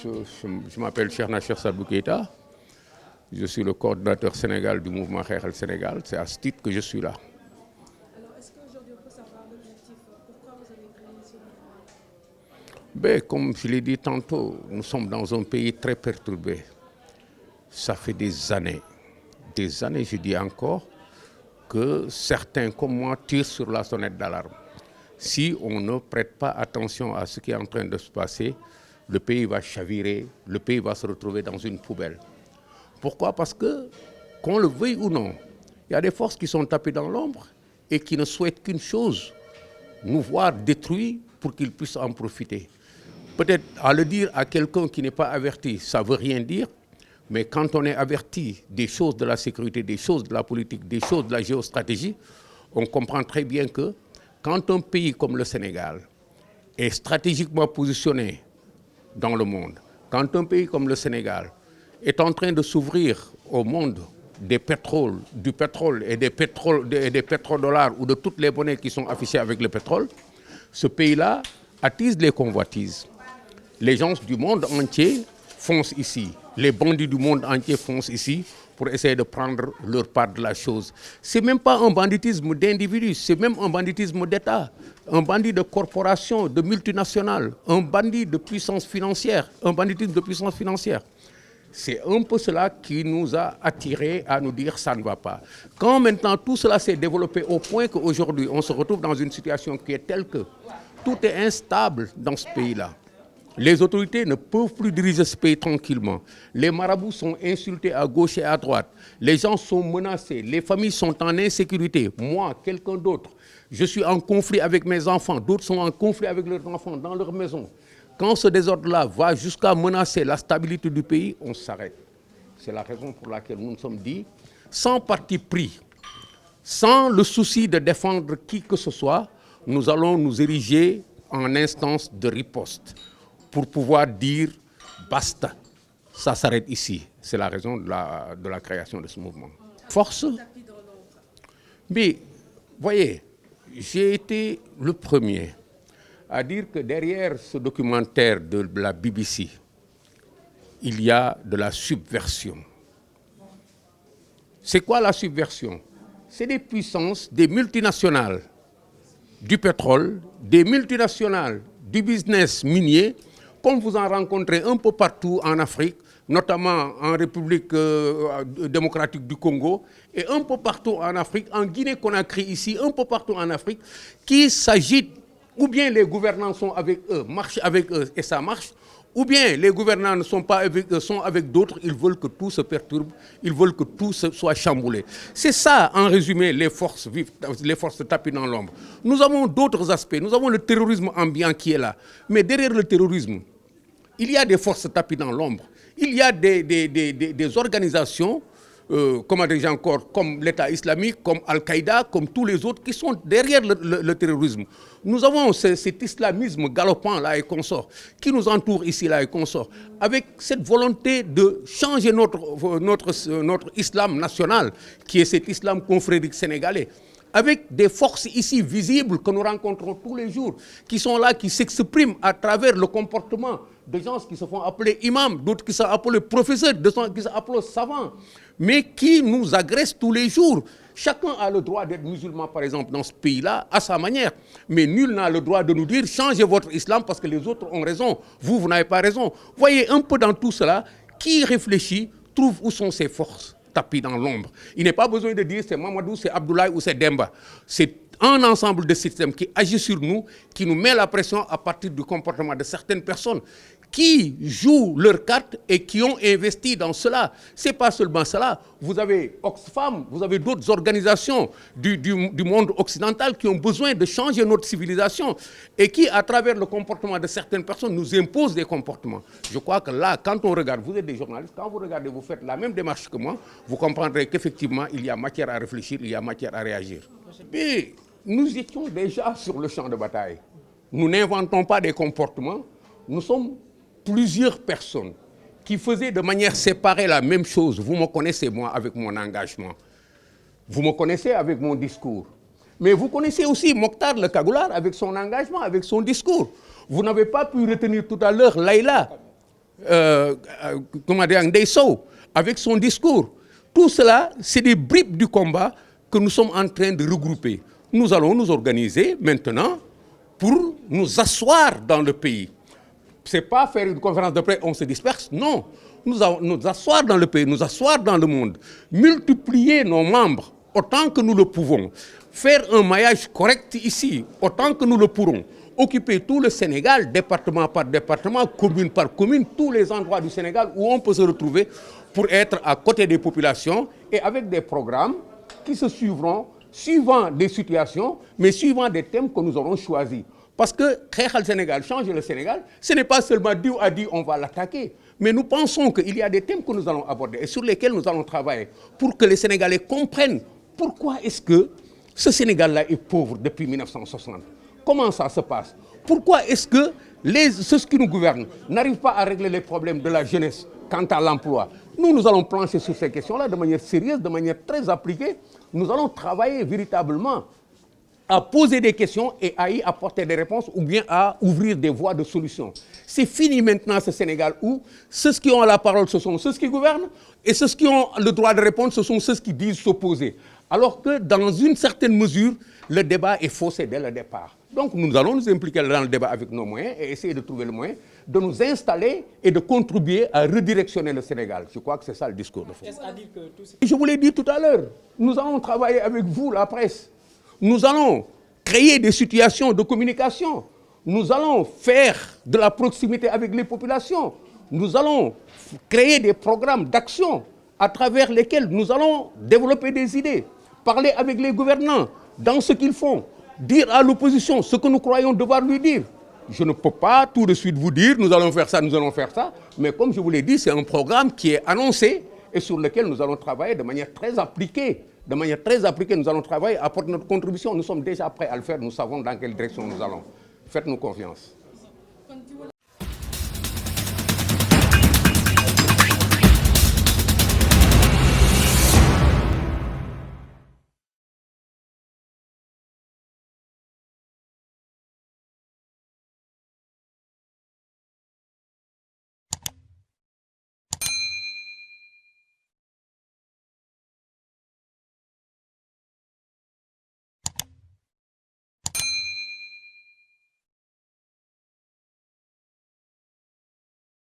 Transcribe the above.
je m'appelle Cheikhna Cheikh Sadbou Keïta. Je suis le coordinateur sénégal du mouvement Xeexal le Sénégal. C'est à ce titre que je suis là. Alors, est-ce qu'aujourd'hui on peut savoir l'objectif? Pourquoi vous avez créé ce mouvement? Ben, comme je l'ai dit tantôt, nous sommes dans un pays très perturbé. Ça fait des années, je dis encore, que certains comme moi tirent sur la sonnette d'alarme. Si on ne prête pas attention à ce qui est en train de se passer, le pays va chavirer, le pays va se retrouver dans une poubelle. Pourquoi? Parce que, qu'on le veuille ou non, il y a des forces qui sont tapées dans l'ombre et qui ne souhaitent qu'une chose, nous voir détruits pour qu'ils puissent en profiter. Peut-être à le dire à quelqu'un qui n'est pas averti, ça ne veut rien dire, mais quand on est averti des choses de la sécurité, des choses de la politique, des choses de la géostratégie, on comprend très bien que quand un pays comme le Sénégal est stratégiquement positionné dans le monde, quand un pays comme le Sénégal est en train de s'ouvrir au monde des pétroles, du pétrole et des pétrodollars ou de toutes les monnaies qui sont affichées avec le pétrole, ce pays-là attise les convoitises. Les gens du monde entier foncent ici. Les bandits du monde entier foncent ici pour essayer de prendre leur part de la chose. Ce n'est même pas un banditisme d'individus, c'est même un banditisme d'État, un bandit de corporation, de multinationales, un bandit de puissance financière, un banditisme de puissance financière. C'est un peu cela qui nous a attirés à nous dire ça ne va pas. Quand maintenant tout cela s'est développé au point qu'aujourd'hui on se retrouve dans une situation qui est telle que tout est instable dans ce pays-là. Les autorités ne peuvent plus diriger ce pays tranquillement. Les marabouts sont insultés à gauche et à droite. Les gens sont menacés. Les familles sont en insécurité. Moi, quelqu'un d'autre, je suis en conflit avec mes enfants. D'autres sont en conflit avec leurs enfants dans leur maison. Quand ce désordre-là va jusqu'à menacer la stabilité du pays, on s'arrête. C'est la raison pour laquelle nous nous sommes dit, sans parti pris, sans le souci de défendre qui que ce soit, nous allons nous ériger en instance de riposte pour pouvoir dire basta, ça s'arrête ici. C'est la raison de la création de ce mouvement. Force. Mais, voyez, j'ai été le premier à dire que derrière ce documentaire de la BBC, il y a de la subversion. C'est quoi la subversion? C'est des puissances, des multinationales du pétrole, des multinationales du business minier, comme vous en rencontrez un peu partout en Afrique, notamment en République démocratique du Congo, et un peu partout en Afrique, en Guinée-Conakry ici, un peu partout en Afrique, qui s'agitent, ou bien les gouvernants sont avec eux, marchent avec eux et ça marche, ou bien les gouvernants ne sont pas avec eux, sont avec d'autres, ils veulent que tout se perturbe, ils veulent que tout soit chamboulé. C'est ça, en résumé, les forces tapées dans l'ombre. Nous avons d'autres aspects, nous avons le terrorisme ambiant qui est là, mais derrière le terrorisme, il y a des forces tapées dans l'ombre. Il y a des organisations, comment dire encore, comme l'État islamique, comme Al-Qaïda, comme tous les autres, qui sont derrière le terrorisme. Nous avons cet islamisme galopant là et consort, qui nous entoure ici là et consort, avec cette volonté de changer notre islam national, qui est cet islam confrérique sénégalais, avec des forces ici visibles que nous rencontrons tous les jours, qui sont là, qui s'expriment à travers le comportement de gens qui se font appeler imams, d'autres qui sont appelés professeurs, d'autres qui sont appelés savants, mais qui nous agressent tous les jours. Chacun a le droit d'être musulman, par exemple, dans ce pays-là, à sa manière. Mais nul n'a le droit de nous dire, changez votre islam parce que les autres ont raison. Vous n'avez pas raison. Voyez, un peu dans tout cela, qui réfléchit, trouve où sont ses forces tapis dans l'ombre. Il n'est pas besoin de dire c'est Mamadou, c'est Abdoulaye ou c'est Demba. C'est un ensemble de systèmes qui agit sur nous, qui nous met la pression à partir du comportement de certaines personnes qui jouent leurs cartes et qui ont investi dans cela. Ce n'est pas seulement cela. Vous avez Oxfam, vous avez d'autres organisations du monde occidental qui ont besoin de changer notre civilisation et qui, à travers le comportement de certaines personnes, nous imposent des comportements. Je crois que là, quand on regarde, vous êtes des journalistes, quand vous regardez, vous faites la même démarche que moi, vous comprendrez qu'effectivement, il y a matière à réfléchir, il y a matière à réagir. Mais nous étions déjà sur le champ de bataille. Nous n'inventons pas des comportements, nous sommes plusieurs personnes qui faisaient de manière séparée la même chose. Vous me connaissez, moi, avec mon engagement. Vous me connaissez avec mon discours. Mais vous connaissez aussi Mokhtar le Kagoulard avec son engagement, avec son discours. Vous n'avez pas pu retenir tout à l'heure Laïla. comment dire, Ndeye Sow, avec son discours. Tout cela, c'est des bribes du combat que nous sommes en train de regrouper. Nous allons nous organiser maintenant pour nous asseoir dans le pays. Ce n'est pas faire une conférence de presse, on se disperse, non. Nous allons nous asseoir dans le pays, nous asseoir dans le monde, multiplier nos membres autant que nous le pouvons, faire un maillage correct ici, autant que nous le pourrons, occuper tout le Sénégal, département par département, commune par commune, tous les endroits du Sénégal où on peut se retrouver pour être à côté des populations et avec des programmes qui se suivront, suivant des situations, mais suivant des thèmes que nous aurons choisis. Parce que Khaykhal Sénégal, changer le Sénégal, ce n'est pas seulement dit ou a dit on va l'attaquer. Mais nous pensons qu'il y a des thèmes que nous allons aborder et sur lesquels nous allons travailler pour que les Sénégalais comprennent pourquoi est-ce que ce Sénégal-là est pauvre depuis 1960. Comment ça se passe? Pourquoi est-ce que ceux qui nous gouvernent n'arrivent pas à régler les problèmes de la jeunesse quant à l'emploi? Nous allons plancher sur ces questions-là de manière sérieuse, de manière très appliquée. Nous allons travailler véritablement à poser des questions et à y apporter des réponses ou bien à ouvrir des voies de solutions. C'est fini maintenant ce Sénégal où ceux qui ont la parole, ce sont ceux qui gouvernent et ceux qui ont le droit de répondre, ce sont ceux qui disent s'opposer. Alors que dans une certaine mesure, le débat est faussé dès le départ. Donc nous allons nous impliquer dans le débat avec nos moyens et essayer de trouver le moyen de nous installer et de contribuer à redirectionner le Sénégal. Je crois que c'est ça le discours de fond. Je vous l'ai dit tout à l'heure, nous allons travailler avec vous, la presse. Nous allons créer des situations de communication. Nous allons faire de la proximité avec les populations. Nous allons créer des programmes d'action à travers lesquels nous allons développer des idées, parler avec les gouvernants dans ce qu'ils font, dire à l'opposition ce que nous croyons devoir lui dire. Je ne peux pas tout de suite vous dire nous allons faire ça, nous allons faire ça, mais comme je vous l'ai dit, c'est un programme qui est annoncé et sur lequel nous allons travailler de manière très appliquée. De manière très appliquée, nous allons travailler, apporter notre contribution. Nous sommes déjà prêts à le faire, nous savons dans quelle direction nous allons. Faites-nous confiance.